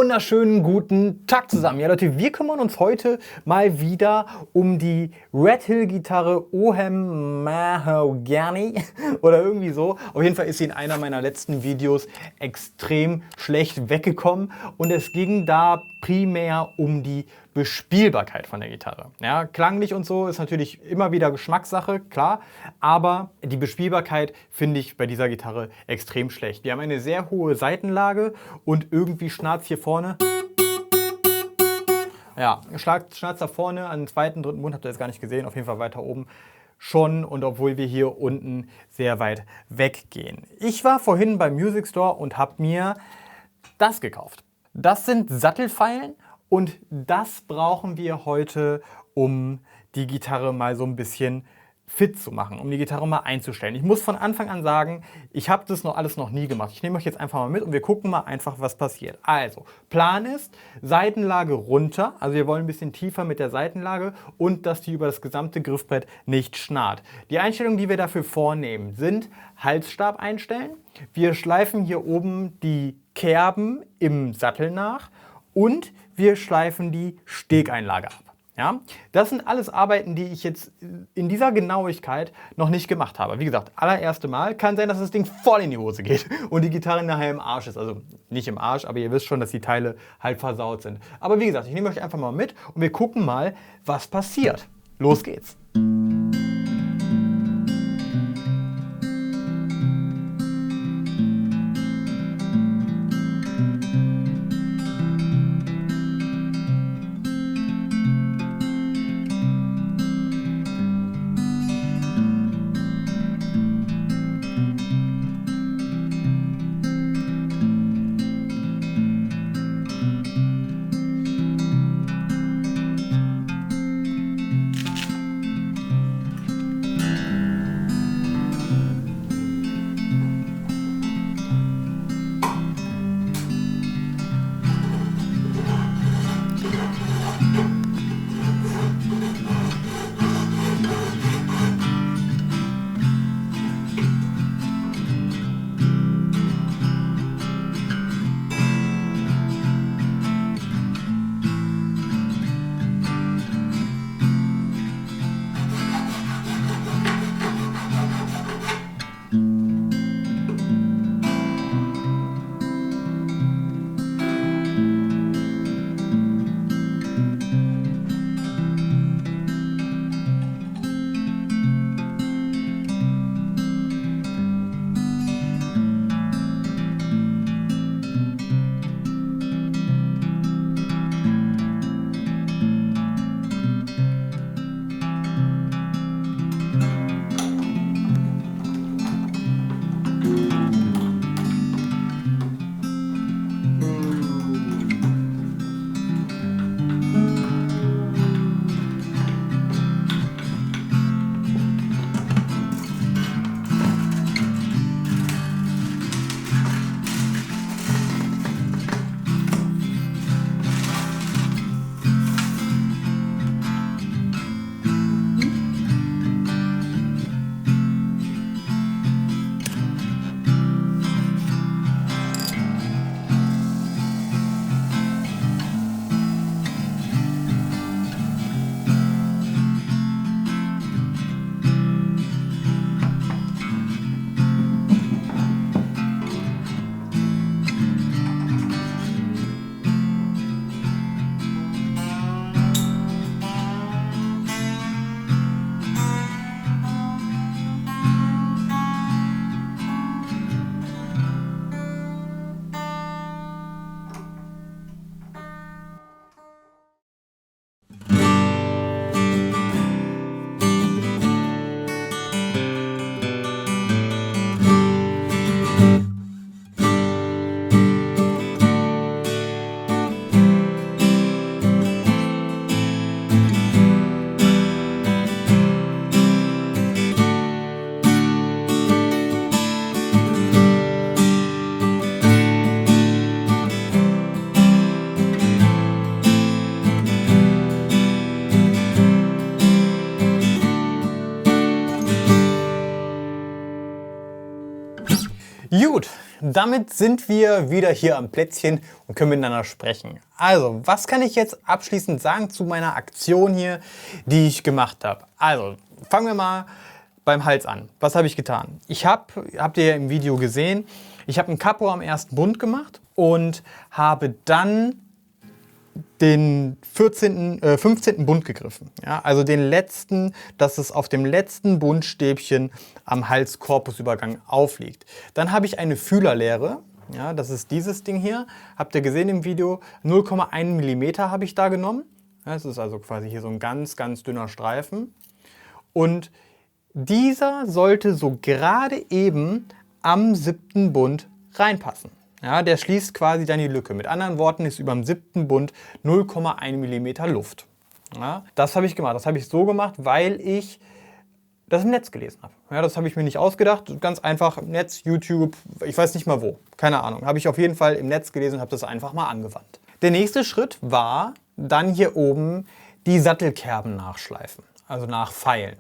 wunderschönen guten Tag zusammen. Ja Leute, wir kümmern uns heute mal wieder um die Red Hill Gitarre Ohem Mahogany oder irgendwie so. Auf jeden Fall ist sie in einer meiner letzten Videos extrem schlecht weggekommen und es ging da primär um die Bespielbarkeit von der Gitarre. Ja, klanglich und so ist natürlich immer wieder Geschmackssache, klar, aber die Bespielbarkeit finde ich bei dieser Gitarre extrem schlecht. Wir haben eine sehr hohe Seitenlage und irgendwie schnarzt hier vorne. Ja, schnarzt da vorne an den zweiten, dritten Mund, habt ihr jetzt gar nicht gesehen, auf jeden Fall weiter oben schon, und obwohl wir hier unten sehr weit weggehen. Ich war vorhin beim Music Store und habe mir das gekauft. Das sind Sattelfeilen und das brauchen wir heute, um die Gitarre mal so ein bisschen fit zu machen, um die Gitarre mal einzustellen. Ich muss von Anfang an sagen, ich habe das alles noch nie gemacht. Ich nehme euch jetzt einfach mal mit und wir gucken mal einfach, was passiert. Also, Plan ist, Seitenlage runter, also wir wollen ein bisschen tiefer mit der Seitenlage und dass die über das gesamte Griffbrett nicht schnarrt. Die Einstellungen, die wir dafür vornehmen, sind Halsstab einstellen. Wir schleifen hier oben die Kerben im Sattel nach und wir schleifen die Stegeinlage ab. Ja, das sind alles Arbeiten, die ich jetzt in dieser Genauigkeit noch nicht gemacht habe. Wie gesagt, allererste Mal. Kann sein, dass das Ding voll in die Hose geht und die Gitarre nachher im Arsch ist. Also nicht im Arsch, aber ihr wisst schon, dass die Teile halt versaut sind. Aber wie gesagt, ich nehme euch einfach mal mit und wir gucken mal, was passiert. Los geht's! Gut, damit sind wir wieder hier am Plätzchen und können miteinander sprechen. Also, was kann ich jetzt abschließend sagen zu meiner Aktion hier, die ich gemacht habe? Also, fangen wir mal beim Hals an. Was habe ich getan? Habt ihr ja im Video gesehen, ich habe einen Capo am ersten Bund gemacht und habe dann den 15. Bund gegriffen. Ja, also den letzten, dass es auf dem letzten Bundstäbchen am Hals-Korpusübergang aufliegt. Dann habe ich eine Fühlerlehre. Ja, das ist dieses Ding hier. Habt ihr gesehen im Video? 0,1 mm habe ich da genommen. Ja, das ist also quasi hier so ein ganz, ganz dünner Streifen. Und dieser sollte so gerade eben am 7. Bund reinpassen. Ja, der schließt quasi dann die Lücke. Mit anderen Worten ist über dem 7. Bund 0,1 mm Luft. Ja, das habe ich gemacht. Das habe ich so gemacht, weil ich das im Netz gelesen habe. Ja, das habe ich mir nicht ausgedacht. Ganz einfach Netz, YouTube, ich weiß nicht mal wo. Keine Ahnung. Habe ich auf jeden Fall im Netz gelesen und habe das einfach mal angewandt. Der nächste Schritt war dann hier oben die Sattelkerben nachschleifen. Also nachfeilen.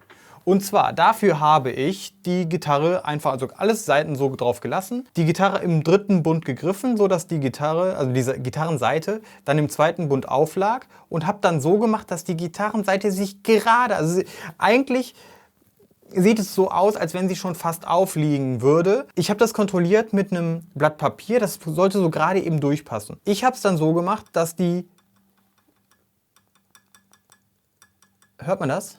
Und zwar, dafür habe ich die Gitarre einfach, also alles Seiten so drauf gelassen, die Gitarre im 3. Bund gegriffen, sodass die Gitarre, also diese Gitarrenseite, dann im 2. Bund auflag und habe dann so gemacht, dass die Gitarrenseite sich gerade, also eigentlich sieht es so aus, als wenn sie schon fast aufliegen würde. Ich habe das kontrolliert mit einem Blatt Papier, das sollte so gerade eben durchpassen. Ich habe es dann so gemacht, dass die... Hört man das?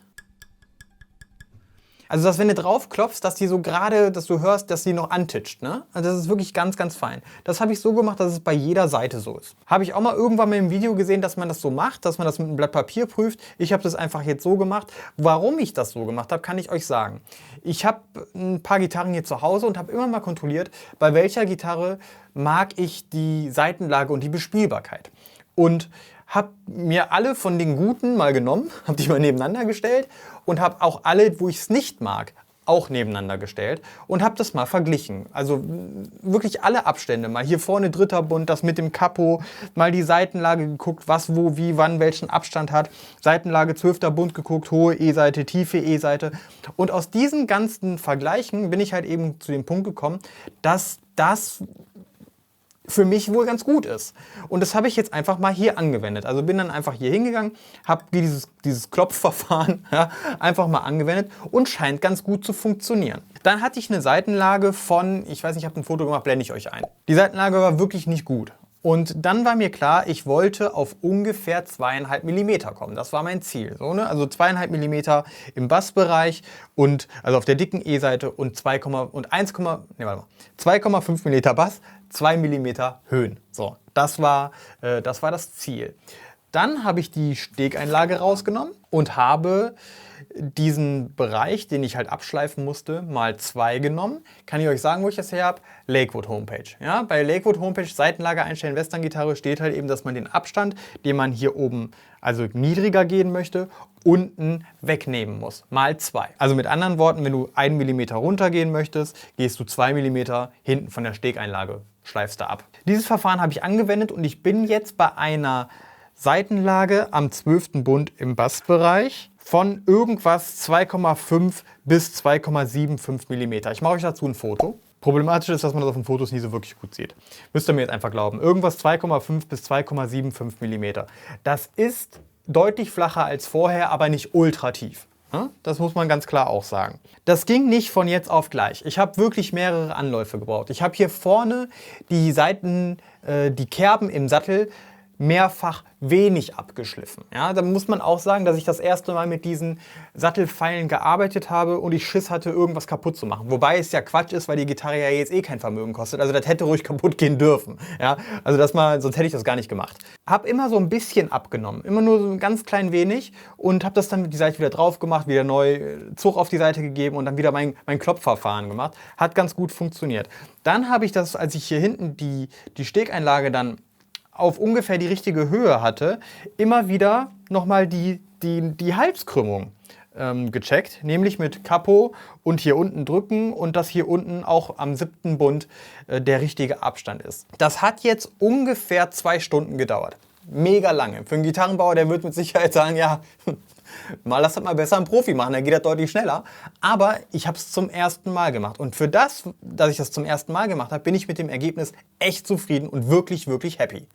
Also, dass wenn du drauf klopfst, dass die so gerade, dass du hörst, dass die noch antitscht. Ne? Also das ist wirklich ganz, ganz fein. Das habe ich so gemacht, dass es bei jeder Seite so ist. Habe ich auch mal irgendwann mal im Video gesehen, dass man das so macht, dass man das mit einem Blatt Papier prüft. Ich habe das einfach jetzt so gemacht. Warum ich das so gemacht habe, kann ich euch sagen. Ich habe ein paar Gitarren hier zu Hause und habe immer mal kontrolliert, bei welcher Gitarre mag ich die Saitenlage und die Bespielbarkeit. Und habe mir alle von den guten mal genommen, habe die mal nebeneinander gestellt und habe auch alle, wo ich es nicht mag, auch nebeneinander gestellt und habe das mal verglichen. Also wirklich alle Abstände. Mal hier vorne 3. Bund, das mit dem Capo, mal die Seitenlage geguckt, was, wo, wie, wann, welchen Abstand hat. Seitenlage 12. Bund geguckt, hohe E-Seite, tiefe E-Seite. Und aus diesen ganzen Vergleichen bin ich halt eben zu dem Punkt gekommen, dass das für mich wohl ganz gut ist. Und das habe ich jetzt einfach mal hier angewendet. Also bin dann einfach hier hingegangen, habe dieses Klopfverfahren einfach mal angewendet und scheint ganz gut zu funktionieren. Dann hatte ich eine Seitenlage von, ich weiß nicht, ich habe ein Foto gemacht, blende ich euch ein. Die Seitenlage war wirklich nicht gut. Und dann war mir klar, ich wollte auf ungefähr 2,5 mm kommen. Das war mein Ziel. So, ne? Also 2,5 mm im Bassbereich und also auf der dicken E-Seite und 2,5 mm Bass, 2 mm Höhen. So, das war das Ziel. Dann habe ich die Stegeinlage rausgenommen und habe diesen Bereich, den ich halt abschleifen musste, mal 2 genommen. Kann ich euch sagen, wo ich das her habe? Lakewood Homepage. Ja, bei Lakewood Homepage, Seitenlage einstellen, Western-Gitarre, steht halt eben, dass man den Abstand, den man hier oben also niedriger gehen möchte, unten wegnehmen muss. Mal 2. Also mit anderen Worten, wenn du 1 mm runtergehen möchtest, gehst du 2 mm hinten von der Stegeinlage, schleifst du ab. Dieses Verfahren habe ich angewendet und ich bin jetzt bei einer Seitenlage am 12. Bund im Bassbereich von irgendwas 2,5 bis 2,75 mm. Ich mache euch dazu ein Foto. Problematisch ist, dass man das auf den Fotos nie so wirklich gut sieht. Müsst ihr mir jetzt einfach glauben. Irgendwas 2,5 bis 2,75 mm. Das ist deutlich flacher als vorher, aber nicht ultra tief. Das muss man ganz klar auch sagen. Das ging nicht von jetzt auf gleich. Ich habe wirklich mehrere Anläufe gebraucht. Ich habe hier vorne die Seiten, die Kerben im Sattel mehrfach wenig abgeschliffen. Ja, da muss man auch sagen, dass ich das erste Mal mit diesen Sattelfeilen gearbeitet habe und ich Schiss hatte, irgendwas kaputt zu machen. Wobei es ja Quatsch ist, weil die Gitarre ja jetzt eh kein Vermögen kostet. Also das hätte ruhig kaputt gehen dürfen. Ja, also sonst hätte ich das gar nicht gemacht. Habe immer so ein bisschen abgenommen, immer nur so ein ganz klein wenig und habe das dann mit die Seite wieder drauf gemacht, wieder neu Zug auf die Seite gegeben und dann wieder mein Klopfverfahren gemacht. Hat ganz gut funktioniert. Dann habe ich das, als ich hier hinten die Stegeinlage dann auf ungefähr die richtige Höhe hatte, immer wieder nochmal die Halskrümmung gecheckt, nämlich mit Capo und hier unten drücken und dass hier unten auch am 7. Bund der richtige Abstand ist. Das hat jetzt ungefähr 2 Stunden gedauert. Mega lange. Für einen Gitarrenbauer, der wird mit Sicherheit sagen, ja, Mal lass das mal besser ein Profi machen, dann geht das deutlich schneller. Aber ich habe es zum ersten Mal gemacht. Und für das, dass ich das zum ersten Mal gemacht habe, bin ich mit dem Ergebnis echt zufrieden und wirklich, wirklich happy.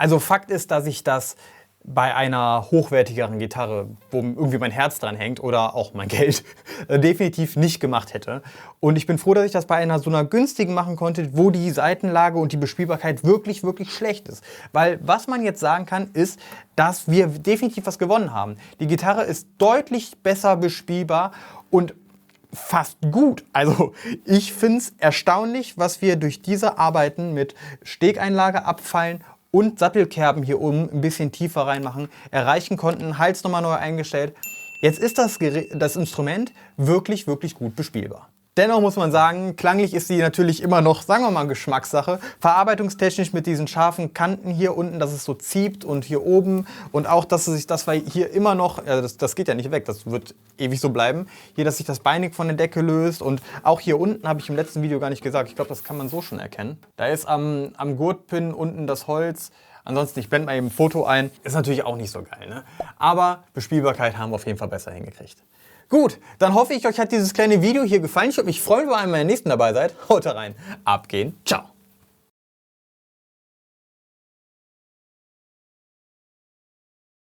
Also Fakt ist, dass ich das bei einer hochwertigeren Gitarre, wo irgendwie mein Herz dran hängt oder auch mein Geld, definitiv nicht gemacht hätte. Und ich bin froh, dass ich das bei einer so einer günstigen machen konnte, wo die Saitenlage und die Bespielbarkeit wirklich, wirklich schlecht ist. Weil was man jetzt sagen kann, ist, dass wir definitiv was gewonnen haben. Die Gitarre ist deutlich besser bespielbar und fast gut. Also ich finde es erstaunlich, was wir durch diese Arbeiten mit Stegeinlage abfallen und Sattelkerben hier oben ein bisschen tiefer reinmachen, erreichen konnten, Hals nochmal neu eingestellt. Jetzt ist das Instrument wirklich, wirklich gut bespielbar. Dennoch muss man sagen, klanglich ist sie natürlich immer noch, sagen wir mal, Geschmackssache. Verarbeitungstechnisch mit diesen scharfen Kanten hier unten, dass es so zieht und hier oben und auch, dass sich das hier immer noch, das geht ja nicht weg, das wird ewig so bleiben. Hier, dass sich das Beinig von der Decke löst und auch hier unten, habe ich im letzten Video gar nicht gesagt, ich glaube, das kann man so schon erkennen. Da ist am Gurtpin unten das Holz. Ansonsten, ich blende mal eben ein Foto ein. Ist natürlich auch nicht so geil, ne? Aber Bespielbarkeit haben wir auf jeden Fall besser hingekriegt. Gut, dann hoffe ich, euch hat dieses kleine Video hier gefallen. Ich würde mich freuen, wenn ihr beim nächsten dabei seid. Haut rein, abgehen, ciao.